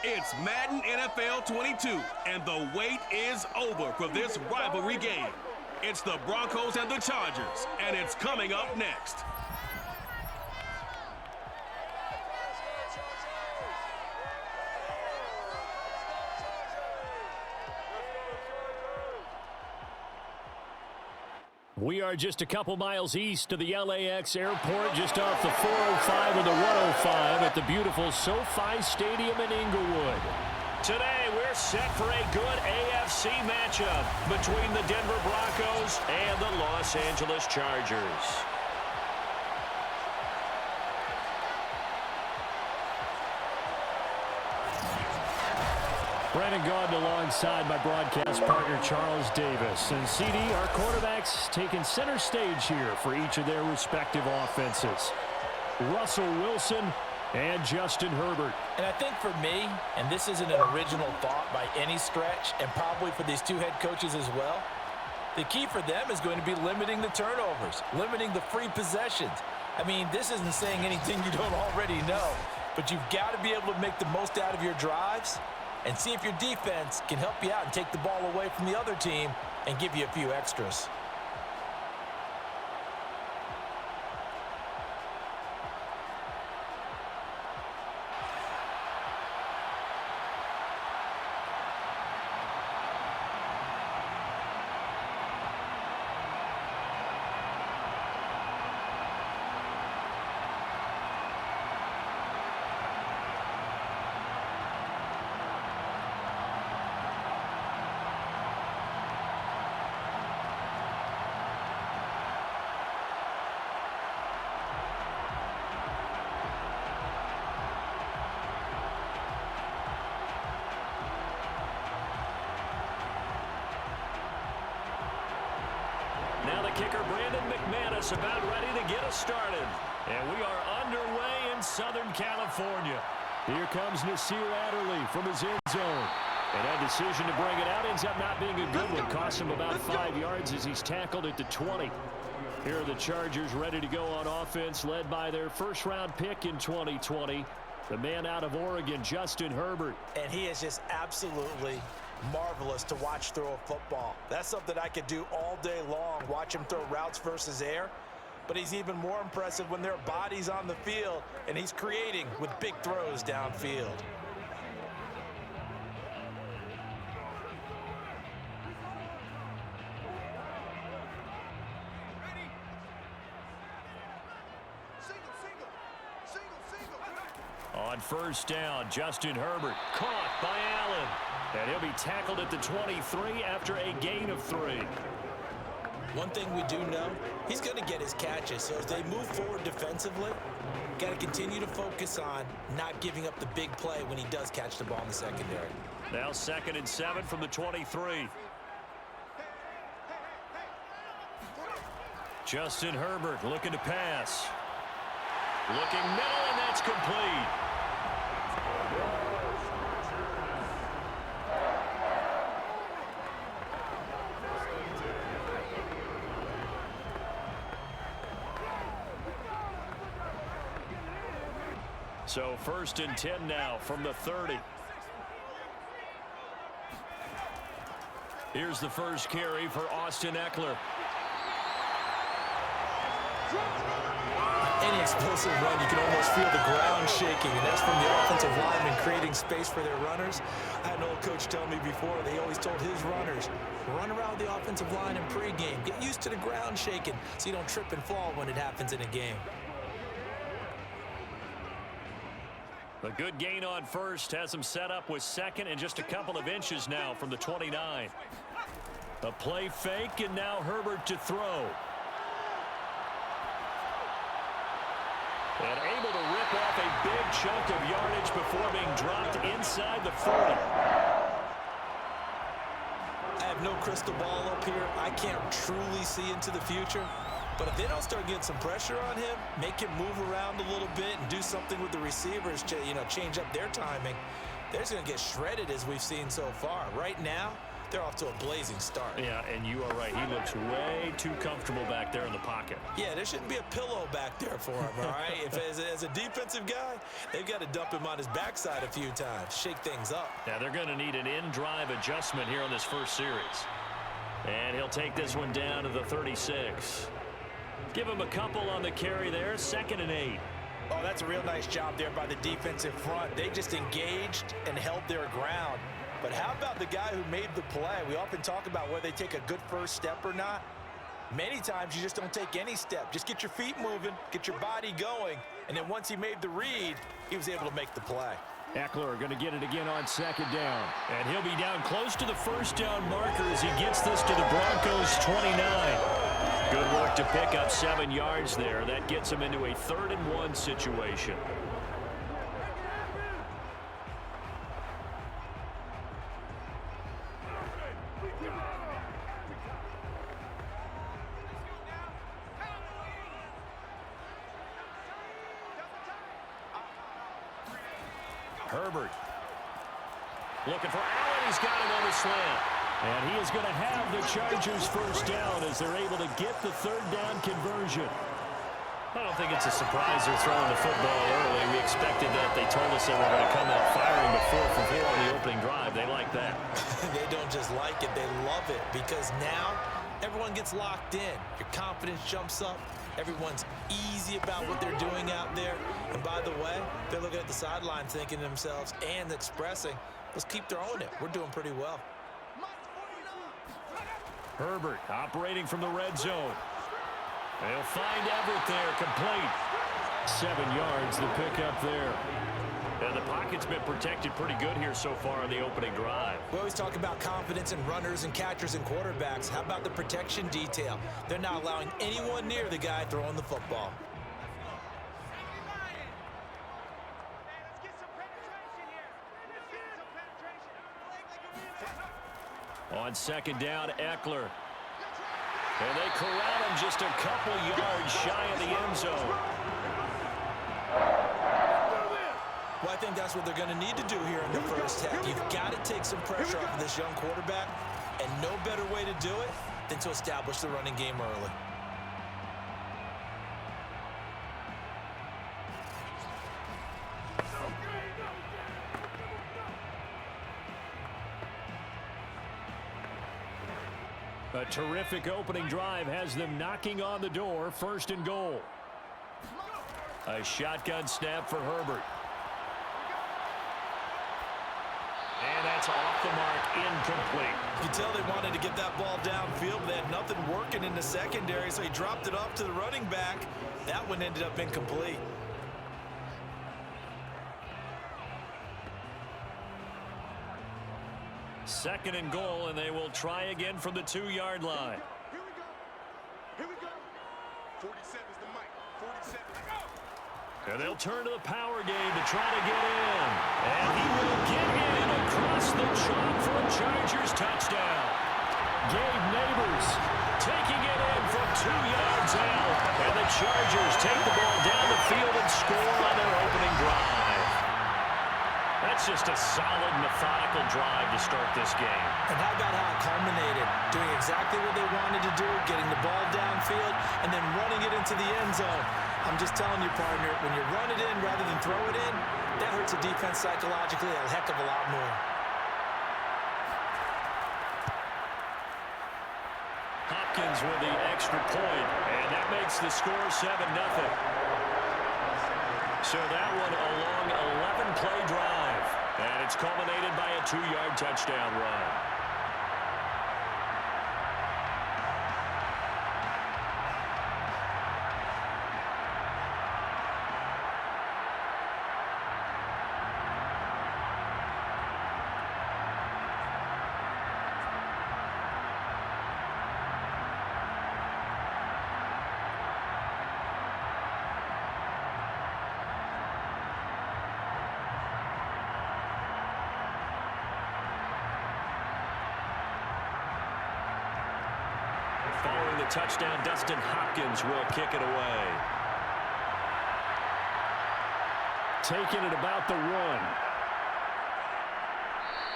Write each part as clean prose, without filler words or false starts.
It's Madden NFL 22, and the wait is over for this rivalry game. It's the Broncos and the Chargers, and it's coming up next. We are just a couple miles east of the LAX airport, just off the 405 and the 105 at the beautiful SoFi Stadium in Inglewood. Today, we're set for a good AFC matchup between the Denver Broncos and the Los Angeles Chargers. Brandon Gaudin alongside my broadcast partner Charles Davis. And CD, our quarterbacks taking center stage here for each of their respective offenses. Russell Wilson and Justin Herbert. And I think for me, and this isn't an original thought by any stretch, and probably for these two head coaches as well, the key for them is going to be limiting the turnovers, limiting the free possessions. I mean, this isn't saying anything you don't already know, but you've got to be able to make the most out of your drives and see if your defense can help you out and take the ball away from the other team and give you a few extras. Now the kicker, Brandon McManus, about ready to get us started. And we are underway in Southern California. Here comes Nasir Adderley from his end zone. And that decision to bring it out ends up not being a good one. Costs him about 5 yards as he's tackled at the 20. Here are the Chargers ready to go on offense, led by their first-round pick in 2020, the man out of Oregon, Justin Herbert. And he is just absolutely marvelous to watch throw a football. That's something I could do all day long, watch him throw routes versus air. But he's even more impressive when there are bodies on the field and he's creating with big throws downfield. On first down, Justin Herbert caught by Allen. And he'll be tackled at the 23 after a gain of 3. One thing we do know, he's going to get his catches. So as they move forward defensively, got to continue to focus on not giving up the big play when he does catch the ball in the secondary. Now 2nd and 7 from the 23. Justin Herbert looking to pass. Looking middle, and that's complete. So 1st and 10 now from the 30. Here's the first carry for Austin Eckler. Any explosive run, you can almost feel the ground shaking, and that's from the offensive lineman creating space for their runners. I had an old coach tell me before, they always told his runners, run around the offensive line in pregame. Get used to the ground shaking so you don't trip and fall when it happens in a game. A good gain on first has him set up with 2nd and just a couple of inches now from the 29. A play fake, and now Herbert to throw. And able to rip off a big chunk of yardage before being dropped inside the 40. I have no crystal ball up here. I can't truly see into the future. But if they don't start getting some pressure on him, make him move around a little bit and do something with the receivers to, change up their timing, they're just going to get shredded as we've seen so far. Right now, they're off to a blazing start. Yeah, and you are right. He looks way too comfortable back there in the pocket. Yeah, there shouldn't be a pillow back there for him, all right? If as a defensive guy, they've got to dump him on his backside a few times, shake things up. Now, they're going to need an in-drive adjustment here on this first series. And he'll take this one down to the 36. Give him a couple on the carry there, 2nd and 8. Oh, that's a real nice job there by the defensive front. They just engaged and held their ground. But how about the guy who made the play? We often talk about whether they take a good first step or not. Many times you just don't take any step. Just get your feet moving, get your body going, and then once he made the read, he was able to make the play. Eckler going to get it again on 2nd down. And he'll be down close to the first down marker as he gets this to the Broncos' 29. Good work to pick up 7 yards there. That gets him into a 3rd and 1 situation. Herbert looking for Allen. He's got it on the slant. And he is going to have the Chargers first down as they're able to get the 3rd down conversion. I don't think it's a surprise they're throwing the football early. We expected that. They told us they were going to come out firing the 4 for 4 on the opening drive. They like that. They don't just like it, they love it, because now everyone gets locked in. Your confidence jumps up. Everyone's easy about what they're doing out there. And by the way, they're looking at the sideline thinking to themselves and expressing, let's keep throwing it. We're doing pretty well. Herbert operating from the red zone. They'll find Everett there, complete. 7 yards, the pickup there. And the pocket's been protected pretty good here so far on the opening drive. We always talk about confidence in runners and catchers and quarterbacks. How about the protection detail? They're not allowing anyone near the guy throwing the football. On 2nd down, Eckler. And they corral him just a couple yards shy of the end zone. Well, I think that's what they're going to need to do here in the first half. You've got to take some pressure off of this young quarterback, and no better way to do it than to establish the running game early. A terrific opening drive has them knocking on the door, 1st and goal. A shotgun snap for Herbert. And that's off the mark, incomplete. You can tell they wanted to get that ball downfield. They had nothing working in the secondary, so he dropped it off to the running back. That one ended up incomplete. Second and goal, and they will try again from the 2-yard line. Here we go. Here we go. 47's the mic. 47. And they'll turn to the power game to try to get in. And he will get in across the chalk for a Chargers touchdown. Gabe Neighbors taking it in from 2 yards out. And the Chargers take the ball down the field and score on their opening drive. That's just a solid, methodical drive to start this game. And how about how it culminated? Doing exactly what they wanted to do, getting the ball downfield, and then running it into the end zone. I'm just telling you, partner, when you run it in rather than throw it in, that hurts a defense psychologically a heck of a lot more. Hopkins with the extra point, and that makes the score 7-0. So that one a long 11-play drive, and it's culminated by a 2-yard touchdown run. Following the touchdown, Dustin Hopkins will kick it away. Taking it about the 1.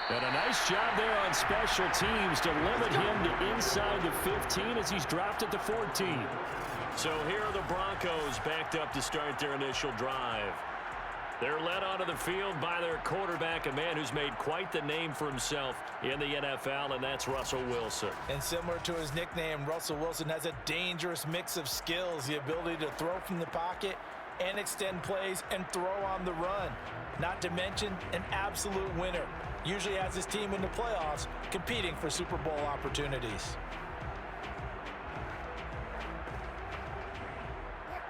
And a nice job there on special teams to limit him to inside the 15 as he's dropped at the 14. So here are the Broncos backed up to start their initial drive. They're led onto the field by their quarterback, a man who's made quite the name for himself in the NFL, and that's Russell Wilson. And similar to his nickname, Russell Wilson has a dangerous mix of skills, the ability to throw from the pocket and extend plays and throw on the run. Not to mention an absolute winner. Usually has his team in the playoffs competing for Super Bowl opportunities.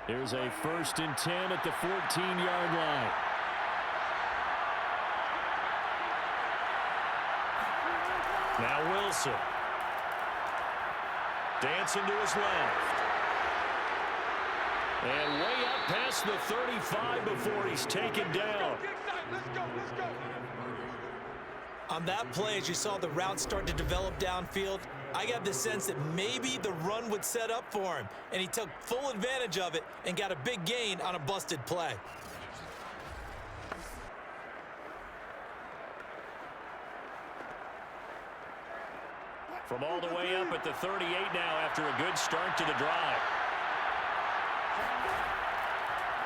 Here's a 1st and 10 at the 14-yard line. Now Wilson. Dancing to his left. And way up past the 35 before he's taken down. Let's go. On that play, as you saw the route start to develop downfield, I got the sense that maybe the run would set up for him, and he took full advantage of it and got a big gain on a busted play. From all the way up at the 38 now after a good start to the drive.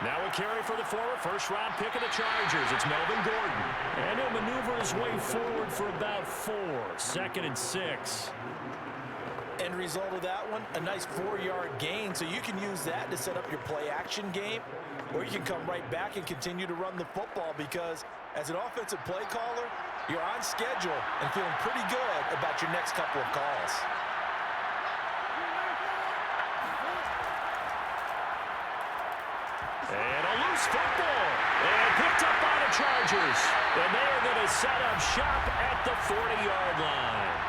Now a carry for the former first-round pick of the Chargers. It's Melvin Gordon. And he'll maneuver his way forward for about 4. 2nd and 6. End result of that one, a nice 4-yard gain. So you can use that to set up your play-action game, or you can come right back and continue to run the football because as an offensive play caller, you're on schedule and feeling pretty good about your next couple of calls. And a loose football. And picked up by the Chargers. And they are going to set up shop at the 40-yard line.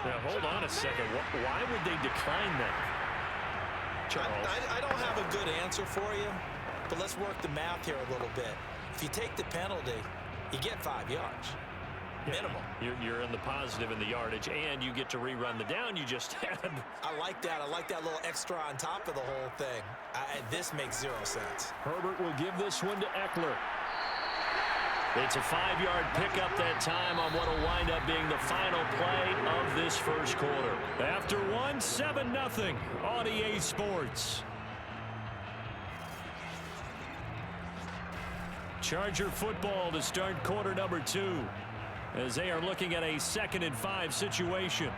Now, hold on a second. Why would they decline that? Charles? I don't have a good answer for you, but let's work the math here a little bit. If you take the penalty, you get 5 yards. Minimum. You're in the positive in the yardage, and you get to rerun the down you just had. I like that. I like that little extra on top of the whole thing. This makes 0 sense. Herbert will give this one to Eckler. It's a 5-yard pickup that time on what will wind up being the final play of this first quarter. After 7-0 on EA Sports. Charger football to start quarter number 2. As they are looking at a 2nd and 5 situation.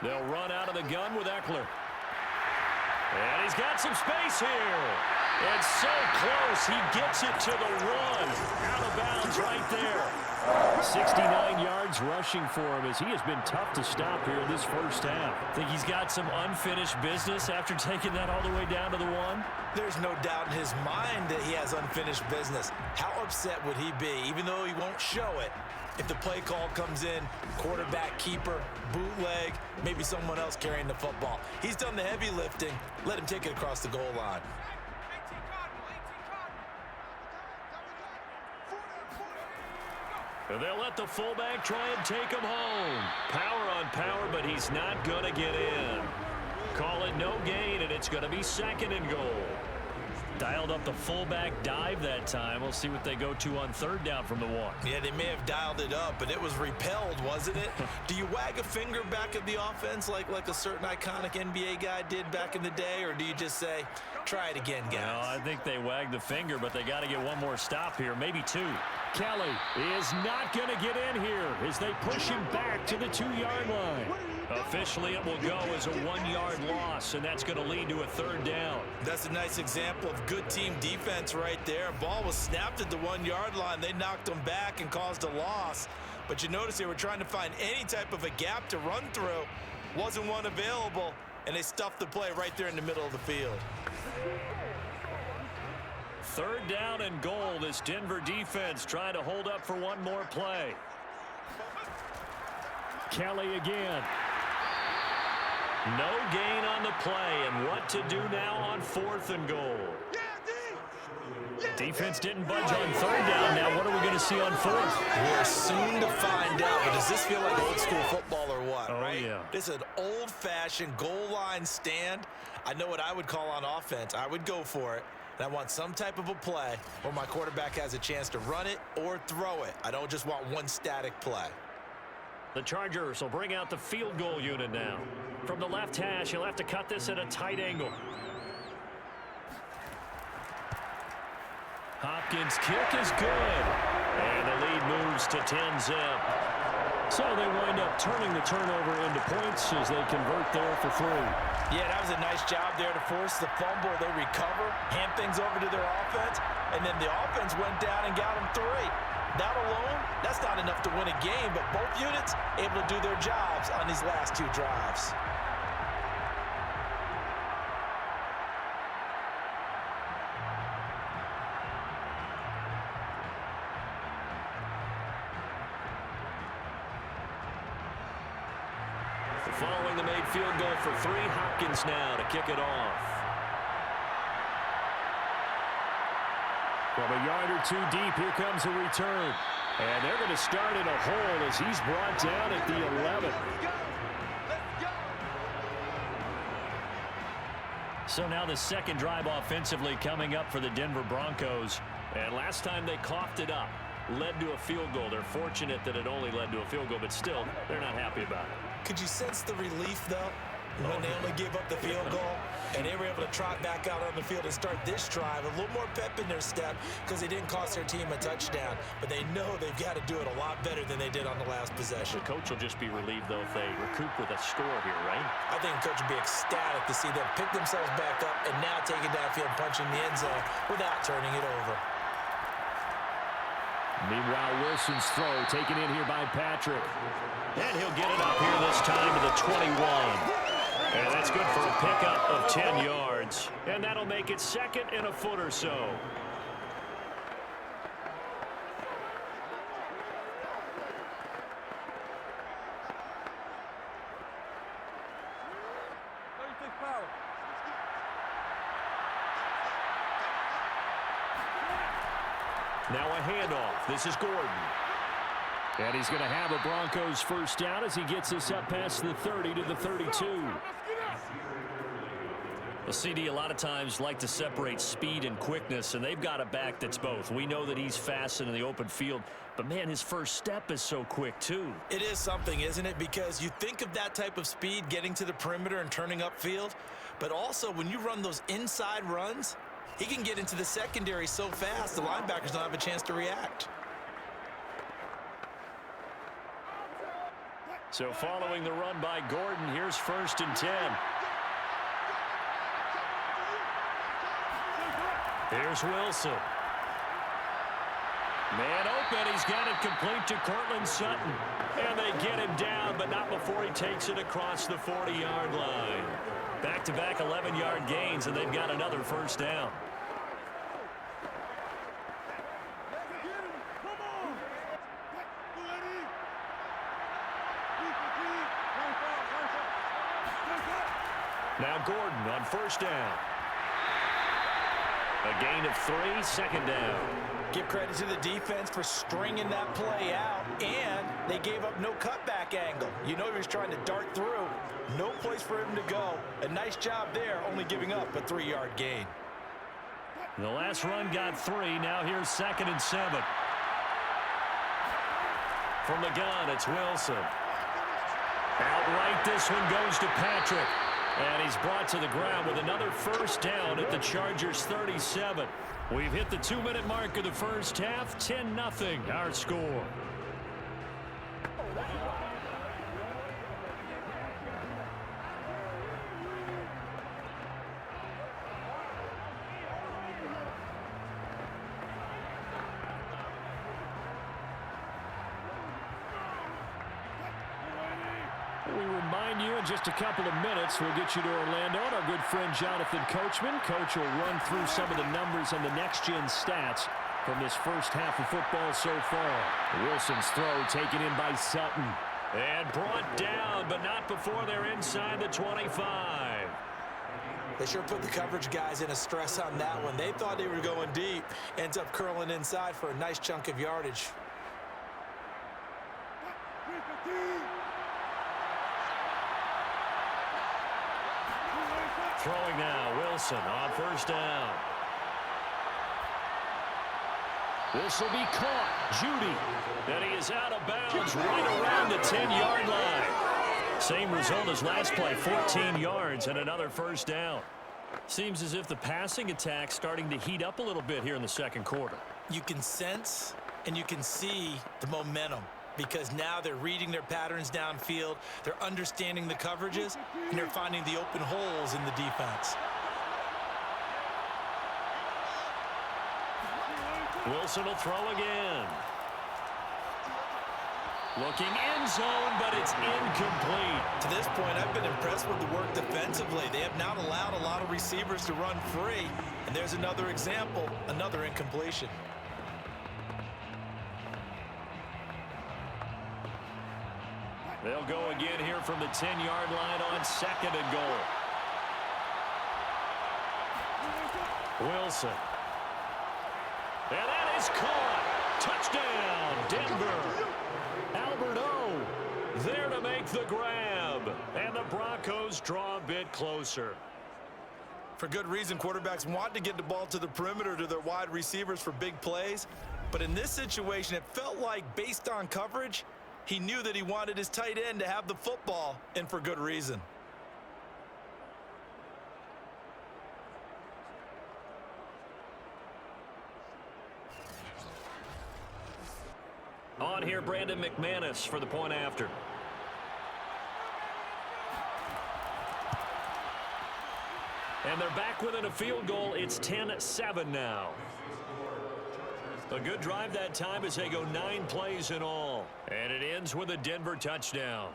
They'll run out of the gun with Eckler. And he's got some space here. And so close, he gets it to the 1. Out of bounds right there. 69 yards rushing for him as he has been tough to stop here in this first half. Think he's got some unfinished business after taking that all the way down to the 1? There's no doubt in his mind that he has unfinished business. How upset would he be, even though he won't show it, if the play call comes in, quarterback keeper, bootleg, maybe someone else carrying the football? He's done the heavy lifting. Let him take it across the goal line. They'll let the fullback try and take him home. Power on power, but he's not going to get in. Call it no gain, and it's going to be 2nd and goal. Dialed up the fullback dive that time. We'll see what they go to on 3rd down from the 1. Yeah, they may have dialed it up, but it was repelled, wasn't it? Do you wag a finger back at the offense like a certain iconic NBA guy did back in the day, or do you just say, try it again, guys? No, I think they wagged the finger, but they got to get one more stop here, maybe 2. Kelly is not going to get in here as they push him back to the 2-yard line. Officially, it will go as a 1-yard loss, and that's going to lead to a 3rd down. That's a nice example of good team defense right there. Ball was snapped at the 1-yard line. They knocked him back and caused a loss. But you notice they were trying to find any type of a gap to run through. Wasn't one available, and they stuffed the play right there in the middle of the field. 3rd down and goal. This Denver defense trying to hold up for one more play. Kelly again. No gain on the play, and what to do now on 4th and goal. Defense didn't budge on 3rd down. Now what are we going to see on 4th? We're soon to find out, but does this feel like old school football or what, right? Yeah. This is an old-fashioned goal line stand. I know what I would call on offense. I would go for it. And I want some type of a play where my quarterback has a chance to run it or throw it. I don't just want one static play. The Chargers will bring out the field goal unit now. From the left hash, he'll have to cut this at a tight angle. Hopkins' kick is good. And the lead moves to 10-zip. So they wind up turning the turnover into points as they convert there for 3. Yeah, that was a nice job there to force the fumble. They recover, hand things over to their offense, and then the offense went down and got them 3. That alone, that's not enough to win a game, but both units able to do their jobs on these last 2 drives. Following the made field goal for 3, Hopkins now to kick it off. From a yard or 2 deep, here comes a return. And they're going to start in a hole as he's brought down at the 11. So now the second drive offensively coming up for the Denver Broncos. And last time they coughed it up, led to a field goal. They're fortunate that it only led to a field goal, but still, they're not happy about it. Could you sense the relief, though, when they only gave up the field goal and they were able to trot back out on the field and start this drive? A little more pep in their step because they didn't cost their team a touchdown, but they know they've got to do it a lot better than they did on the last possession. The coach will just be relieved, though, if they recoup with a score here, right? I think the coach will be ecstatic to see them pick themselves back up and now take it downfield, punching the end zone without turning it over. Meanwhile, Wilson's throw taken in here by Patrick. And he'll get it up here this time to the 21. And that's good for a pickup of 10 yards. And that'll make it 2nd and a foot or so. Now a handoff. This is Gordon. And he's going to have a Broncos first down as he gets this up past the 30 to the 32. Well, CD, a lot of times like to separate speed and quickness, and they've got a back that's both. We know that he's fast in the open field, but, man, his first step is so quick, too. It is something, isn't it? Because you think of that type of speed getting to the perimeter and turning upfield, but also when you run those inside runs, he can get into the secondary so fast the linebackers don't have a chance to react. So following the run by Gordon, here's 1st and 10. Here's Wilson. Man open, he's got it complete to Cortland Sutton. And they get him down, but not before he takes it across the 40-yard line. Back-to-back 11-yard gains, and they've got another first down. Now Gordon on first down. A gain of 3, 2nd down. Give credit to the defense for stringing that play out, and they gave up no cutback angle. You know he was trying to dart through. No place for him to go. A nice job there, only giving up a 3-yard gain. The last run got 3. Now here's 2nd and 7. From the gun, it's Wilson. Outright, this one goes to Patrick. And he's brought to the ground with another first down at the Chargers 37. We've hit the 2-minute mark of the first half. 10-0 our score. We remind you in just a couple of minutes, we'll get you to Orlando and our good friend Jonathan Coachman. Coach will run through some of the numbers and the next-gen stats from this first half of football so far. Wilson's throw taken in by Sutton. And brought down, but not before they're inside the 25. They sure put the coverage guys in a stress on that one. They thought they were going deep. Ends up curling inside for a nice chunk of yardage. Throwing now, Wilson on first down. This will be caught. Judy. And he is out of bounds right around the 10-yard line. Same result as last play, 14 yards and another first down. Seems as if the passing attack's starting to heat up a little bit here in the second quarter. You can sense and you can see the momentum because now they're reading their patterns downfield, they're understanding the coverages, and they're finding the open holes in the defense. Wilson will throw again. Looking end zone, but it's incomplete. To this point, I've been impressed with the work defensively. They have not allowed a lot of receivers to run free. And there's another example, another incompletion. They'll go again here from the 10-yard line on second and goal. Wilson. And that is caught. Touchdown, Denver. Albert O there to make the grab. And the Broncos draw a bit closer. For good reason, quarterbacks want to get the ball to the perimeter to their wide receivers for big plays. But in this situation, it felt like based on coverage, he knew that he wanted his tight end to have the football, and for good reason. On here, Brandon McManus for the point after. And they're back within a field goal. It's 10-7 now. A good drive that time as they go 9 plays in all. And it ends with a Denver touchdown.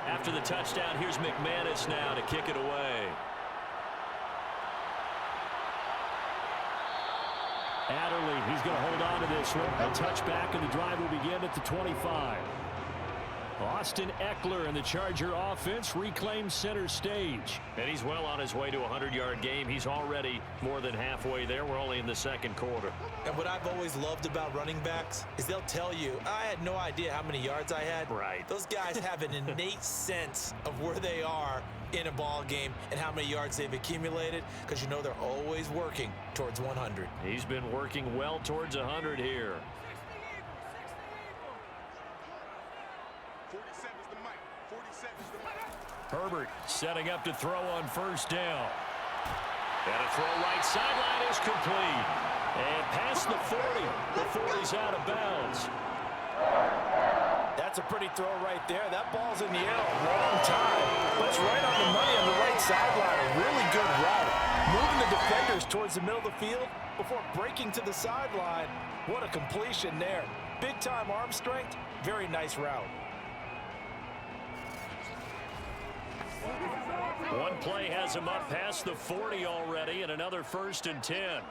After the touchdown, here's McManus now to kick it away. Adderley, he's going to hold on to this one. A touchback, and the drive will begin at the 25. Austin Eckler and the Charger offense reclaims center stage. And he's well on his way to a 100-yard game. He's already more than halfway there. We're only in the second quarter. And what I've always loved about running backs is they'll tell you, I had no idea how many yards I had. Right. Those guys have an innate sense of where they are in a ball game and how many yards they've accumulated because you know they're always working towards 100. He's been working well towards 100 here. 47 is the mic. 47 is the mic. Herbert setting up to throw on first down. And a throw right sideline is complete. And past the 40. The 40's out of bounds. That's a pretty throw right there. That ball's in the air a long time. But it's right on the money on the right sideline. A really good route. Moving the defenders towards the middle of the field before breaking to the sideline. What a completion there. Big-time arm strength. Very nice route. One play has him up past the 40 already, and another 1st and 10.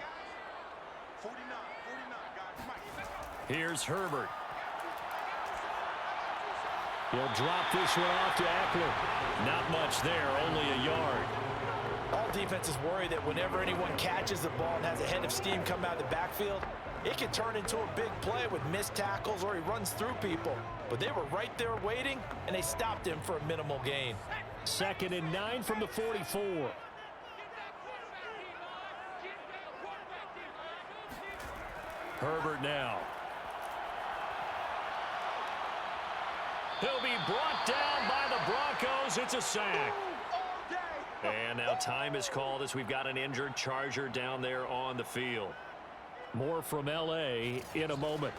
49, guys. Mike. Here's Herbert. He'll drop this one off to Eckler. Not much there, only a yard. All defenses worry that whenever anyone catches the ball and has a head of steam come out of the backfield, it can turn into a big play with missed tackles or he runs through people. But they were right there waiting, and they stopped him for a minimal gain. 2nd and 9 from the 44. Herbert now. He'll be brought down by the Broncos. It's a sack. And now time is called as we've got an injured Charger down there on the field. More from L.A. in a moment.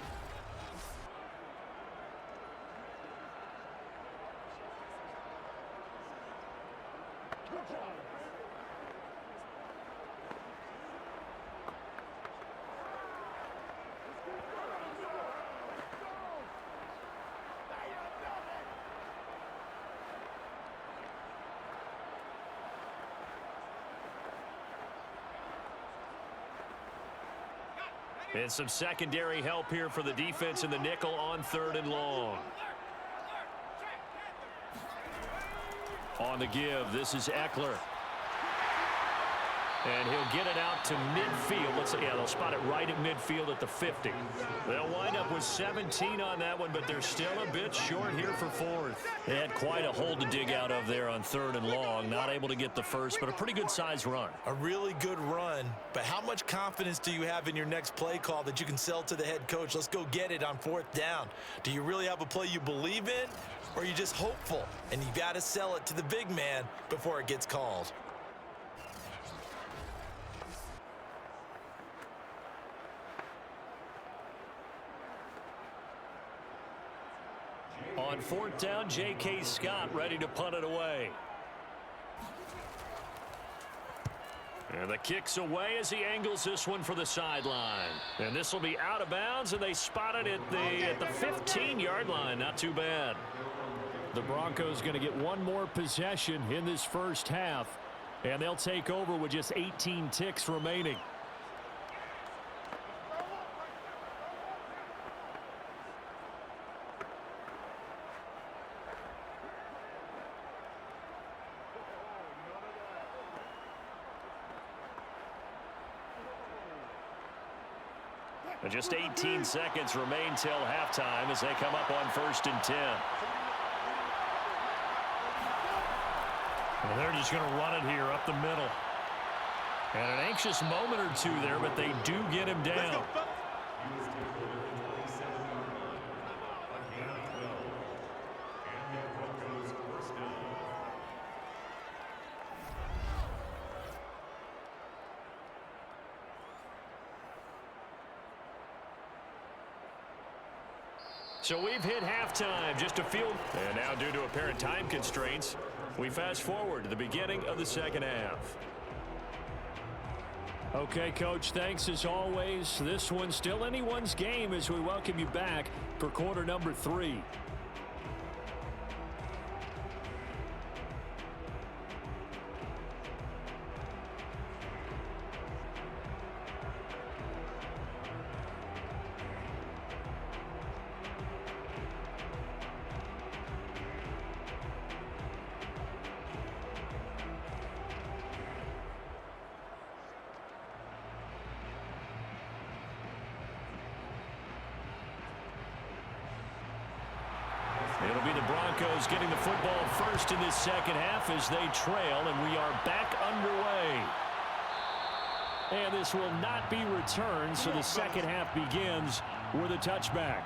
And some secondary help here for the defense in the nickel on 3rd and long. On the give, this is Eckler. And he'll get it out to midfield. They'll spot it right at midfield at the 50. They'll wind up with 17 on that one, but they're still a bit short here for 4th. They had quite a hole to dig out of there on 3rd and long. Not able to get the first, but a pretty good size run. A really good run, but how much confidence do you have in your next play call that you can sell to the head coach? Let's go get it on 4th down. Do you really have a play you believe in, or are you just hopeful? And you got to sell it to the big man before it gets called. On 4th down, J.K. Scott ready to punt it away. And the kick's away as he angles this one for the sideline. And this will be out of bounds, and they spot it at the 15-yard line. Not too bad. The Broncos going to get one more possession in this first half, and they'll take over with just 18 ticks remaining. And just 18 seconds remain till halftime as they come up on 1st and 10. And they're just going to run it here up the middle. And an anxious moment or two there, but they do get him down. So we've hit halftime, just a field. And now due to apparent time constraints, we fast forward to the beginning of the second half. Okay, Coach, thanks as always. This one's still anyone's game as we welcome you back for quarter number 3. It'll be the Broncos getting the football first in this second half as they trail, and we are back underway. And this will not be returned, so the second half begins with a touchback.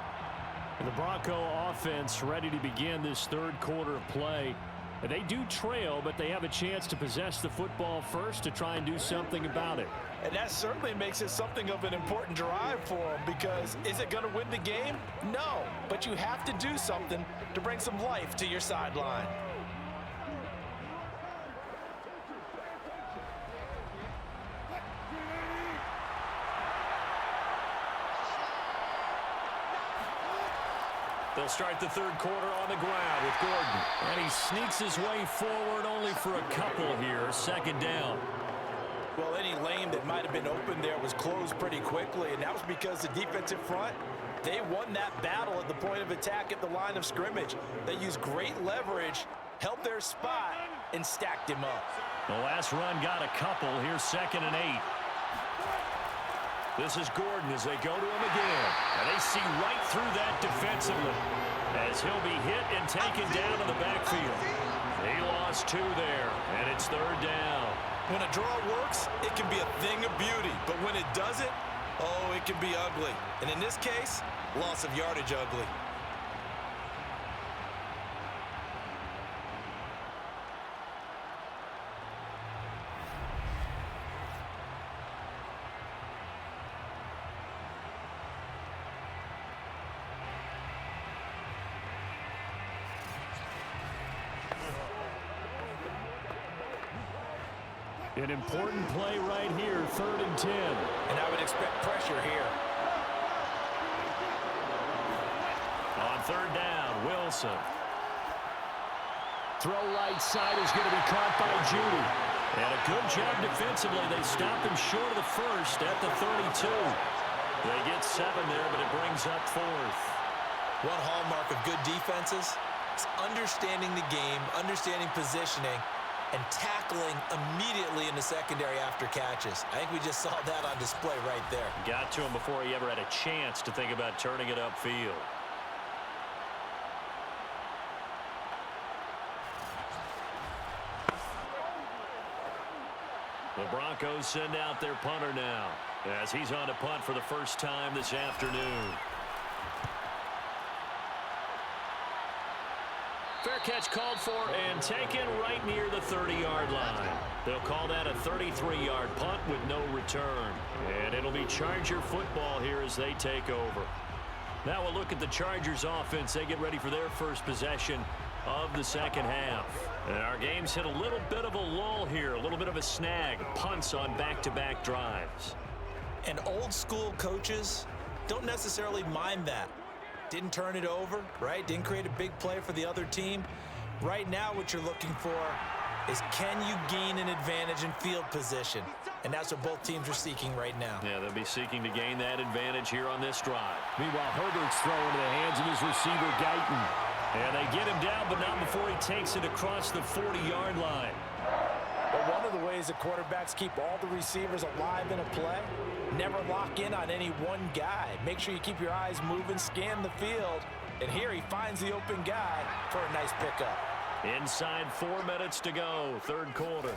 And the Bronco offense ready to begin this third quarter of play. And they do trail, but they have a chance to possess the football first to try and do something about it. And that certainly makes it something of an important drive for them, because is it going to win the game? No, but you have to do something to bring some life to your sideline. They'll start the third quarter on the ground with Gordon. And he sneaks his way forward only for a couple here. Second down. Well, any lane that might have been open there was closed pretty quickly, and that was because the defensive front, they won that battle at the point of attack at the line of scrimmage. They used great leverage, held their spot, and stacked him up. The last run got a couple. Here's 2nd and 8. This is Gordon as they go to him again. And they see right through that defensively as he'll be hit and taken down in the backfield. He lost 2 there, and it's 3rd down. When a draw works, it can be a thing of beauty. But when it doesn't, oh, it can be ugly. And in this case, loss of yardage ugly. An important play right here, 3rd and 10. And I would expect pressure here. On 3rd down, Wilson. Throw right side is going to be caught by Judy. And a good job defensively. They stopped him short of the first at the 32. They get 7 there, but it brings up 4th. One hallmark of good defenses is understanding the game, understanding positioning, and tackling immediately in the secondary after catches. I think we just saw that on display right there. Got to him before he ever had a chance to think about turning it upfield. The Broncos send out their punter now as he's on to punt for the first time this afternoon. Fair catch called for and taken right near the 30-yard line. They'll call that a 33-yard punt with no return. And it'll be Charger football here as they take over. Now we'll look at the Chargers offense. They get ready for their first possession of the second half. And our game's hit a little bit of a lull here, a little bit of a snag. Punts on back-to-back drives. And old school coaches don't necessarily mind that. Didn't turn it over, right? Didn't create a big play for the other team. Right now what you're looking for is can you gain an advantage in field position? And that's what both teams are seeking right now. Yeah, they'll be seeking to gain that advantage here on this drive. Meanwhile, Herbert's throwing into the hands of his receiver, Guyton. And they get him down, but not before he takes it across the 40-yard line. But one of the ways that quarterbacks keep all the receivers alive in a play, never lock in on any one guy. Make sure you keep your eyes moving, scan the field. And here he finds the open guy for a nice pickup. Inside 4 minutes to go, 3rd quarter.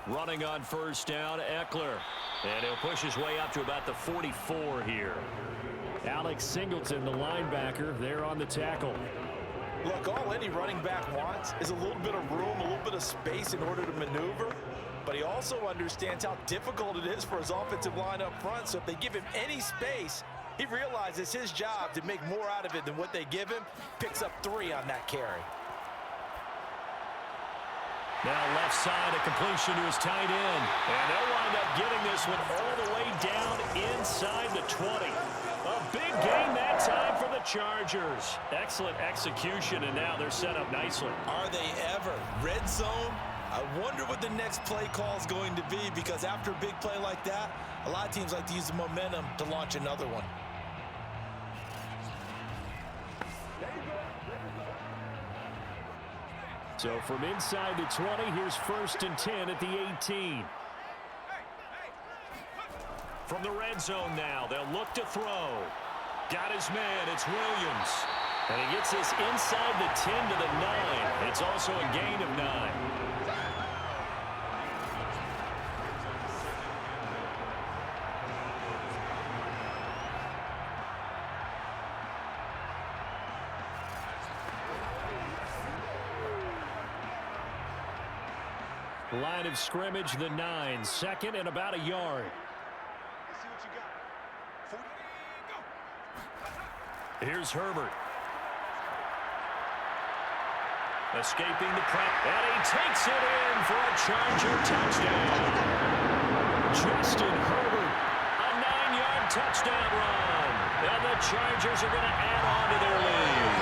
Running on 1st down, Eckler. And he'll push his way up to about the 44 here. Alex Singleton, the linebacker, there on the tackle. Look, all any running back wants is a little bit of room, a little bit of space in order to maneuver. But he also understands how difficult it is for his offensive line up front. So if they give him any space, he realizes his job to make more out of it than what they give him. Picks up 3 on that carry. Now left side, a completion to his tight end. And they'll wind up getting this one all the way down inside the 20. A big gain that time for the Chargers. Excellent execution, and now they're set up nicely. Are they ever? Red zone? I wonder what the next play call is going to be, because after a big play like that, a lot of teams like to use the momentum to launch another one. So from inside the 20, here's 1st and 10 at the 18. From the red zone now, they'll look to throw. Got his man, it's Williams. And he gets this inside the 10 to the 9. It's also a gain of 9. Line of scrimmage, the 9. 2nd and about a yard. Here's Herbert. Escaping the press. And he takes it in for a Charger touchdown. Justin Herbert, a 9-yard touchdown run. And the Chargers are going to add on to their lead.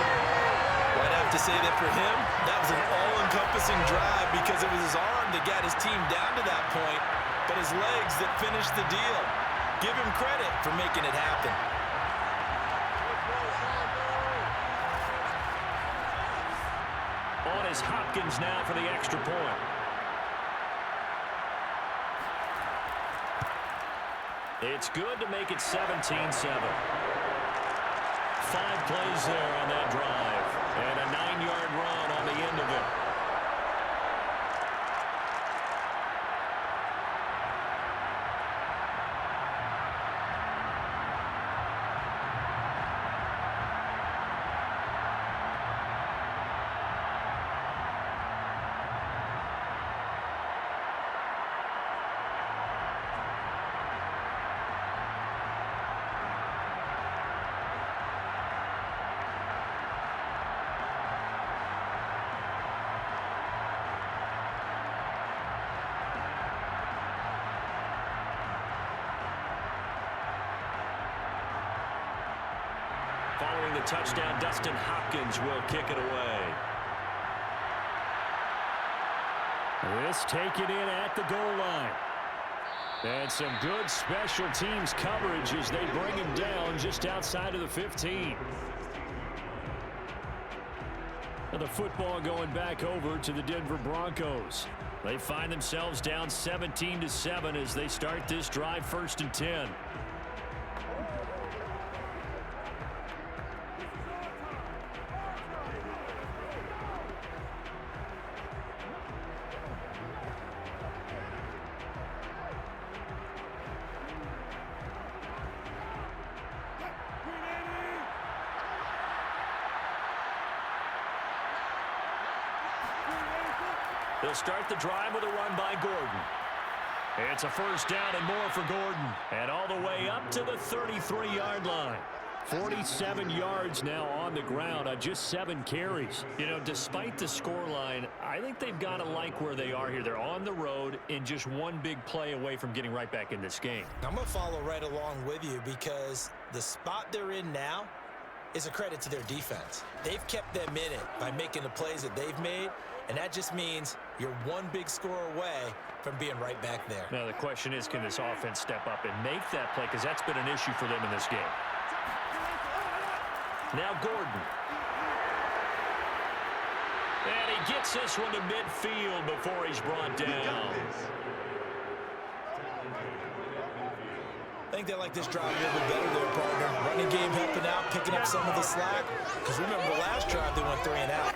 Well, I'd have to say that for him, that was an all-encompassing drive, because it was his arm that got his team down to that point, but his legs that finished the deal. Give him credit for making it happen. On is Hopkins now for the extra point. It's good to make it 17-7. 5 plays there on that drive. And a 9-yard run on the end of it. scoring the touchdown. Dustin Hopkins will kick it away. This taken in at the goal line. And some good special teams coverage as they bring him down just outside of the 15. And the football going back over to the Denver Broncos. They find themselves down 17-7 as they start this drive, 1st and 10. They'll start the drive with a run by Gordon. It's a 1st down and more for Gordon. And all the way up to the 33-yard line. 47 yards now on the ground on just 7 carries. You know, despite the scoreline, I think they've got to like where they are here. They're on the road and just one big play away from getting right back in this game. I'm going to follow right along with you because the spot they're in now is a credit to their defense. They've kept them in it by making the plays that they've made. And that just means you're one big score away from being right back there. Now, the question is, can this offense step up and make that play? Because that's been an issue for them in this game. Now Gordon. And he gets this one to midfield before he's brought down. I think they like this drive a little bit better there, partner. Running game helping out, picking up some of the slack. Because remember, the last drive they went 3 and out.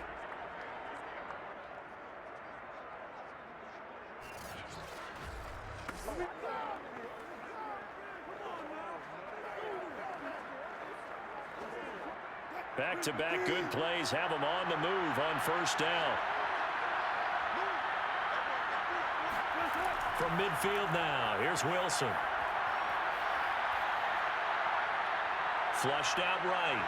Back-to-back good plays have them on the move on 1st down. From midfield now, here's Wilson. Flushed out right.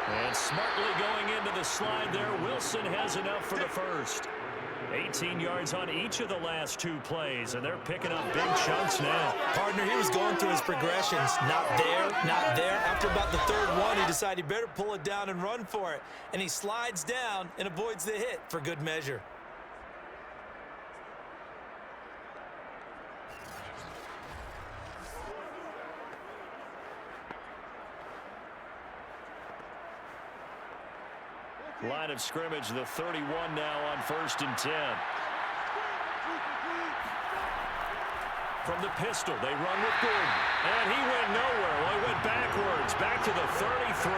And smartly going into the slide there, Wilson has enough for the 1st. 18 yards on each of the last 2 plays, and they're picking up big chunks now. Partner, he was going through his progressions. Not there, not there. After about the 3rd one, he decided he better pull it down and run for it. And he slides down and avoids the hit for good measure. Line of scrimmage, the 31 now on 1st and 10. From the pistol, they run with Gordon. And he went nowhere. Well, he went backwards, back to the 33.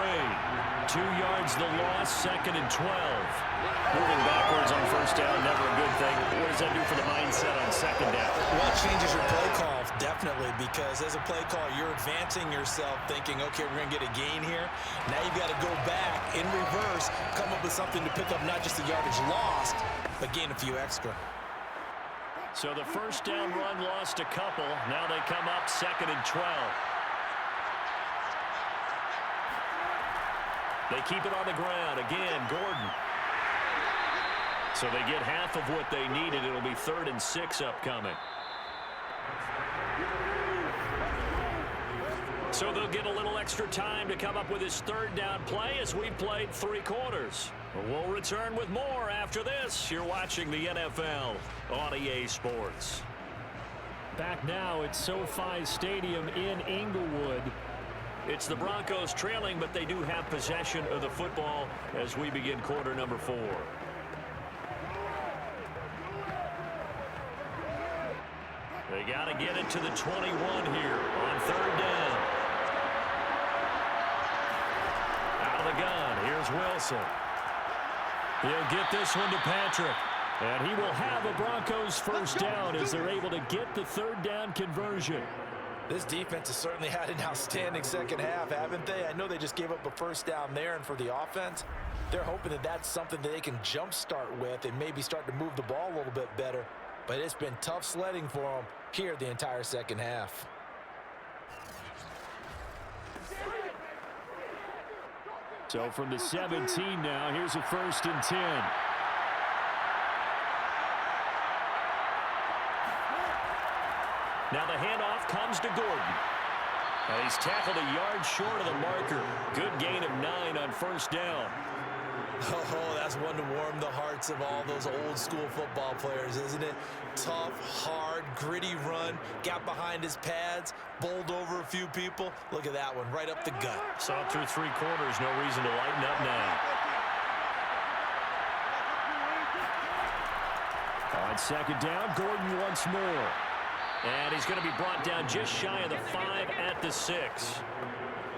2 yards the loss, 2nd and 12. Moving backwards on 1st down, never a good thing. What does that do for the mindset on 2nd down? Well, it changes your play call, definitely, because as a play call, you're advancing yourself thinking, okay, we're going to get a gain here. Now you've got to go back in reverse, come up with something to pick up not just the yardage lost, but gain a few extra. So the 1st down run lost a couple. Now they come up 2nd and 12. They keep it on the ground. Again, Gordon. So they get half of what they needed. It'll be 3rd and 6 upcoming. So they'll get a little extra time to come up with his 3rd down play as we played 3 quarters. We'll return with more after this. You're watching the NFL on EA Sports. Back now at SoFi Stadium in Inglewood. It's the Broncos trailing, but they do have possession of the football as we begin quarter number 4. They got to get it to the 21 here on 3rd down. Out of the gun, here's Wilson. He'll get this one to Patrick. And he will have a Broncos 1st down as they're able to get the 3rd down conversion. This defense has certainly had an outstanding 2nd half, haven't they? I know they just gave up a 1st down there, and for the offense, they're hoping that that's something that they can jumpstart with and maybe start to move the ball a little bit better. But it's been tough sledding for them here the entire 2nd half. So from the 17 now, here's a 1st and 10. Now the handoff comes to Gordon. He's tackled a yard short of the marker. Good gain of 9 on first down. Oh, that's one to warm the hearts of all those old school football players, isn't it? Tough, hard, gritty run. Got behind his pads, bowled over a few people. Look at that one, right up the gut. Saw through 3 quarters, no reason to lighten up now. On second down, Gordon once more. And he's going to be brought down just shy of the 5 at the 6.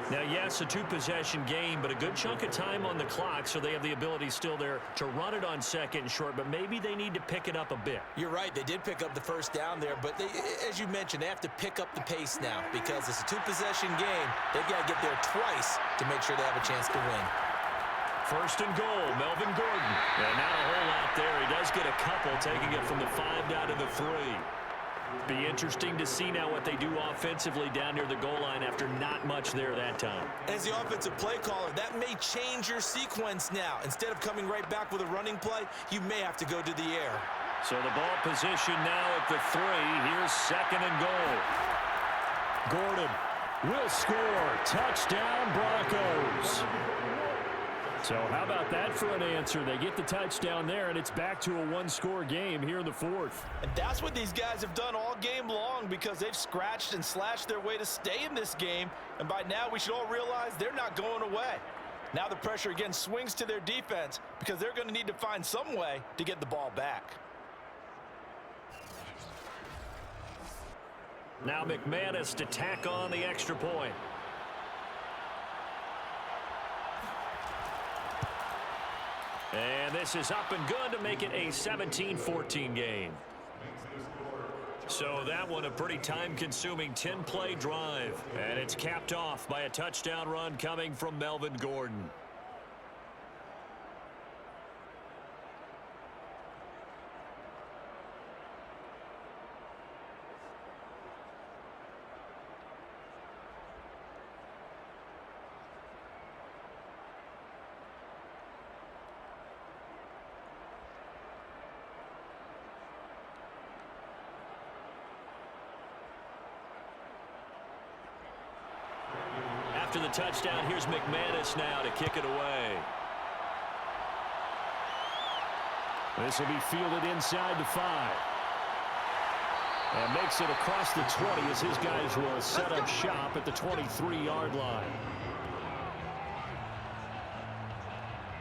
Now, yes, a 2-possession game, but a good chunk of time on the clock, so they have the ability still there to run it on second and short, but maybe they need to pick it up a bit. You're right. They did pick up the first down there, but they, as you mentioned, they have to pick up the pace now because it's a 2-possession game. They've got to get there twice to make sure they have a chance to win. First and goal, Melvin Gordon. And not a whole lot there. He does get a couple, taking it from the 5 down to the 3. Be interesting to see now what they do offensively down near the goal line after not much there that time. As the offensive play caller, that may change your sequence now. Instead of coming right back with a running play, you may have to go to the air. So the ball position now at the 3. Here's second and goal. Gordon will score. Touchdown, Broncos. So how about that for an answer? They get the touchdown there, and it's back to a 1-score game here in the 4th. And that's what these guys have done all game long because they've scratched and slashed their way to stay in this game. And by now, we should all realize they're not going away. Now the pressure again swings to their defense because they're going to need to find some way to get the ball back. Now McManus to tack on the extra point. And this is up and good to make it a 17-14 game. So that one a pretty time-consuming 10-play drive. And it's capped off by a touchdown run coming from Melvin Gordon. After the touchdown, here's McManus now to kick it away. This will be fielded inside the 5. And makes it across the 20 as his guys will set up shop at the 23-yard line.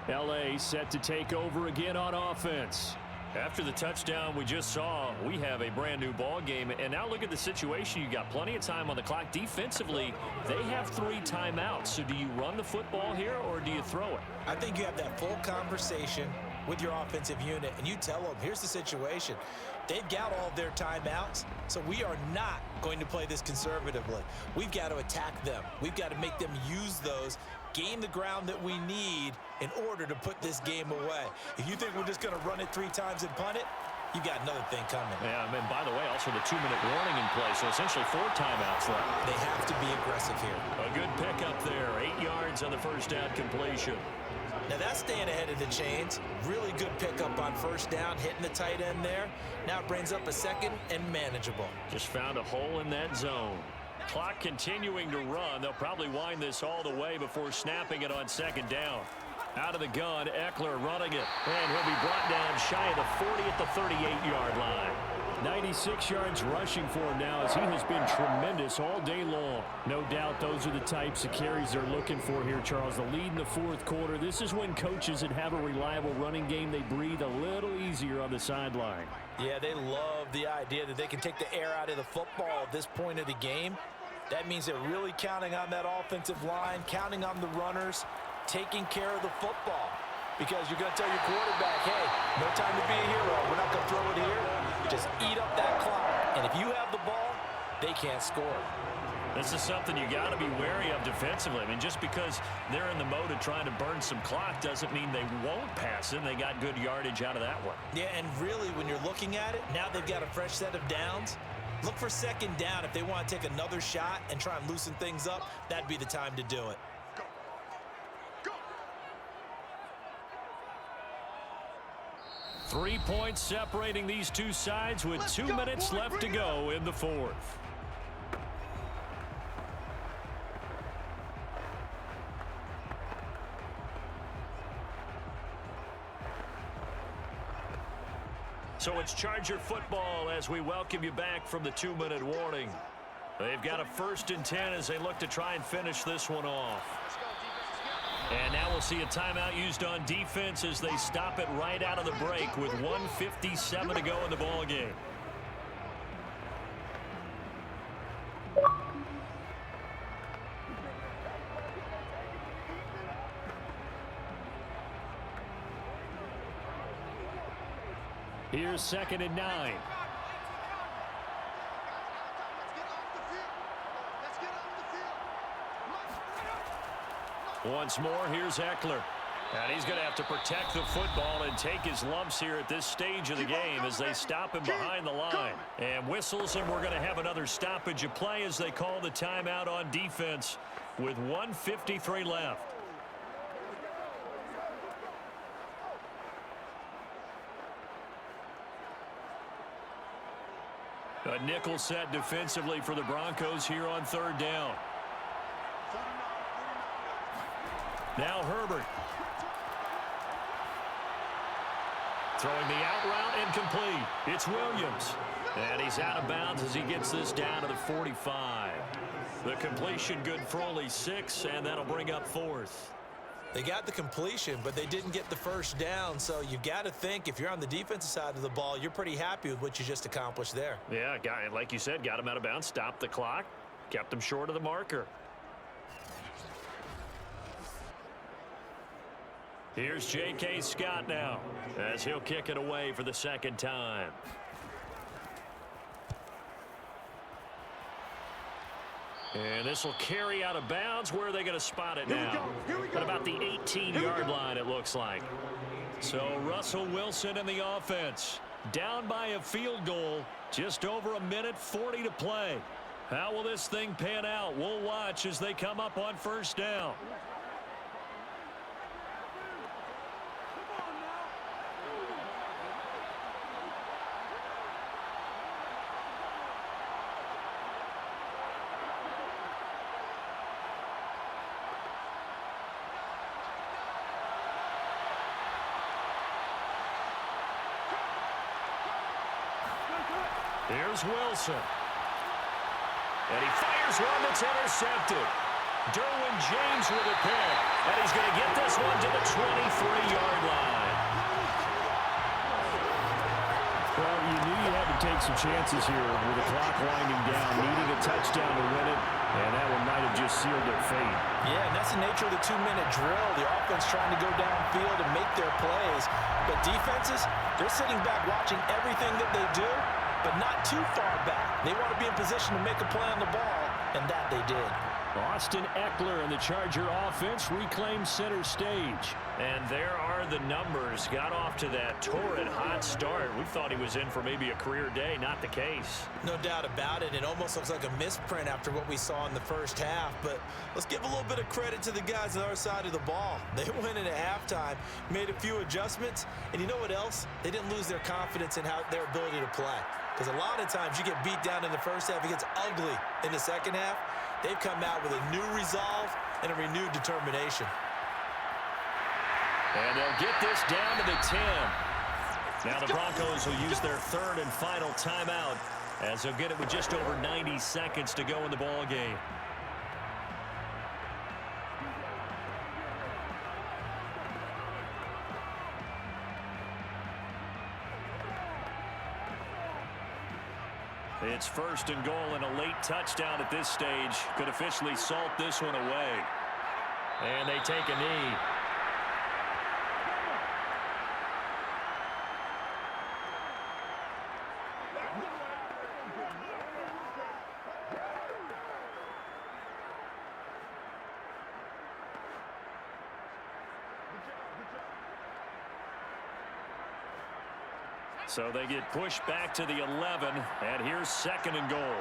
LA set to take over again on offense. After the touchdown we just saw, we have a brand new ball game. And now look at the situation. You got plenty of time on the clock. Defensively, they have 3 timeouts. So do you run the football here or do you throw it? I think you have that full conversation with your offensive unit, and you tell them, here's the situation. They've got all of their timeouts, so we are not going to play this conservatively. We've got to attack them. We've got to make them use those, gain the ground that we need in order to put this game away. If you think we're just going to run it 3 times and punt it, you got another thing coming. Yeah, and by the way, also the 2-minute warning in play, so essentially 4 timeouts left. They have to be aggressive here. A good pickup there, 8 yards on the first down completion. Now that's staying ahead of the chains. Really good pickup on first down, hitting the tight end there. Now it brings up a second and manageable. Just found a hole in that zone. Clock continuing to run. They'll probably wind this all the way before snapping it on second down. Out of the gun, Eckler running it. And he'll be brought down shy of the 40 at the 38-yard line. 96 yards rushing for him now as he has been tremendous all day long. No doubt those are the types of carries they're looking for here, Charles. The lead in the 4th quarter. This is when coaches that have a reliable running game, they breathe a little easier on the sideline. Yeah, they love the idea that they can take the air out of the football at this point of the game. That means they're really counting on that offensive line, counting on the runners, taking care of the football. Because you're going to tell your quarterback, hey, no time to be a hero. We're not going to throw it here. Just eat up that clock. And if you have the ball, they can't score. This is something you got to be wary of defensively. I mean, just because they're in the mode of trying to burn some clock doesn't mean they won't pass it. They got good yardage out of that one. Yeah, and really, when you're looking at it, now they've got a fresh set of downs. Look for second down. If they want to take another shot and try and loosen things up, that'd be the time to do it. 3 points separating these two sides with 2 minutes left to go in the 4th. So it's Charger football as we welcome you back from the 2-minute warning. They've got a 1st and 10 as they look to try and finish this one off. And now we'll see a timeout used on defense as they stop it right out of the break with 1:57 to go in the ball game. Here's 2nd and 9. Once more, here's Eckler. And he's going to have to protect the football and take his lumps here at this stage of the game as they stop him behind the line. And whistles, and we're going to have another stoppage of play as they call the timeout on defense with 1:53 left. A nickel set defensively for the Broncos here on 3rd down. Now Herbert. Throwing the out route and complete. It's Williams. And he's out of bounds as he gets this down to the 45. The completion good for only 6, and that'll bring up 4th. They got the completion, but they didn't get the 1st down. So you've got to think if you're on the defensive side of the ball, you're pretty happy with what you just accomplished there. Yeah, guy, like you said, got him out of bounds, stopped the clock, kept him short of the marker. Here's J.K. Scott now as he'll kick it away for the 2nd time. And this will carry out of bounds. Where are they going to spot it now? At about the 18-yard line, it looks like. So Russell Wilson and the offense down by a field goal. Just over 1:40 to play. How will this thing pan out? We'll watch as they come up on 1st down. Here's Wilson. And he fires one that's intercepted. Derwin James with a pick. And he's going to get this one to the 23-yard line. Well, you knew you had to take some chances here with the clock winding down, needing a touchdown to win it, and that one might have just sealed their fate. Yeah, and that's the nature of the 2-minute drill. The offense trying to go downfield and make their plays. But defenses, they're sitting back watching everything that they do, but not too far back. They want to be in position to make a play on the ball, and that they did. Austin Eckler and the Charger offense reclaimed center stage. And there are the numbers. Got off to that torrid hot start. We thought he was in for maybe a career day. Not the case. No doubt about it. It almost looks like a misprint after what we saw in the 1st half. But let's give a little bit of credit to the guys on the other side of the ball. They went in at halftime, made a few adjustments, and you know what else? They didn't lose their confidence in their ability to play. Because a lot of times you get beat down in the 1st half, it gets ugly in the 2nd half. They've come out with a new resolve and a renewed determination. And they'll get this down to the 10. Now the Broncos will use their 3rd and final timeout as they'll get it with just over 90 seconds to go in the ball game. It's 1st and goal, and a late touchdown at this stage could officially salt this one away. And they take a knee. So they get pushed back to the 11, and here's 2nd and goal.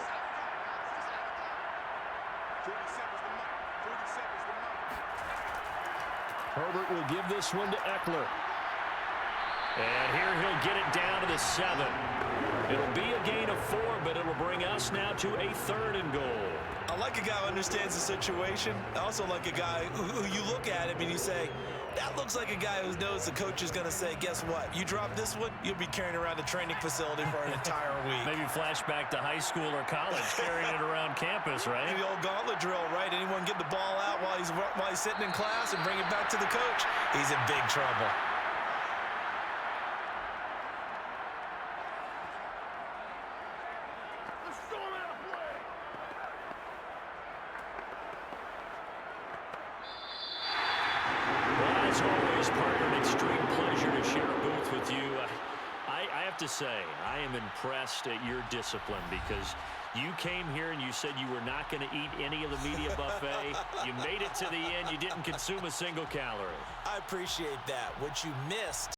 Herbert will give this one to Eckler. And here he'll get it down to the 7. It'll be a gain of 4, but it'll bring us now to a 3rd and goal. I like a guy who understands the situation. I also like a guy who you look at him and you say, That looks like a guy who knows the coach is going to say, guess what? You drop this one, you'll be carrying around the training facility for an entire week. Maybe flashback to high school or college, carrying it around campus, right? The old gauntlet drill, right? Anyone get the ball out while he's sitting in class and bring it back to the coach? He's in big trouble. As always, partner, an extreme pleasure to share a booth with you. I have to say, I am impressed at your discipline because you came here and you said you were not going to eat any of the media buffet. You made it to the end. You didn't consume a single calorie. I appreciate that. What you missed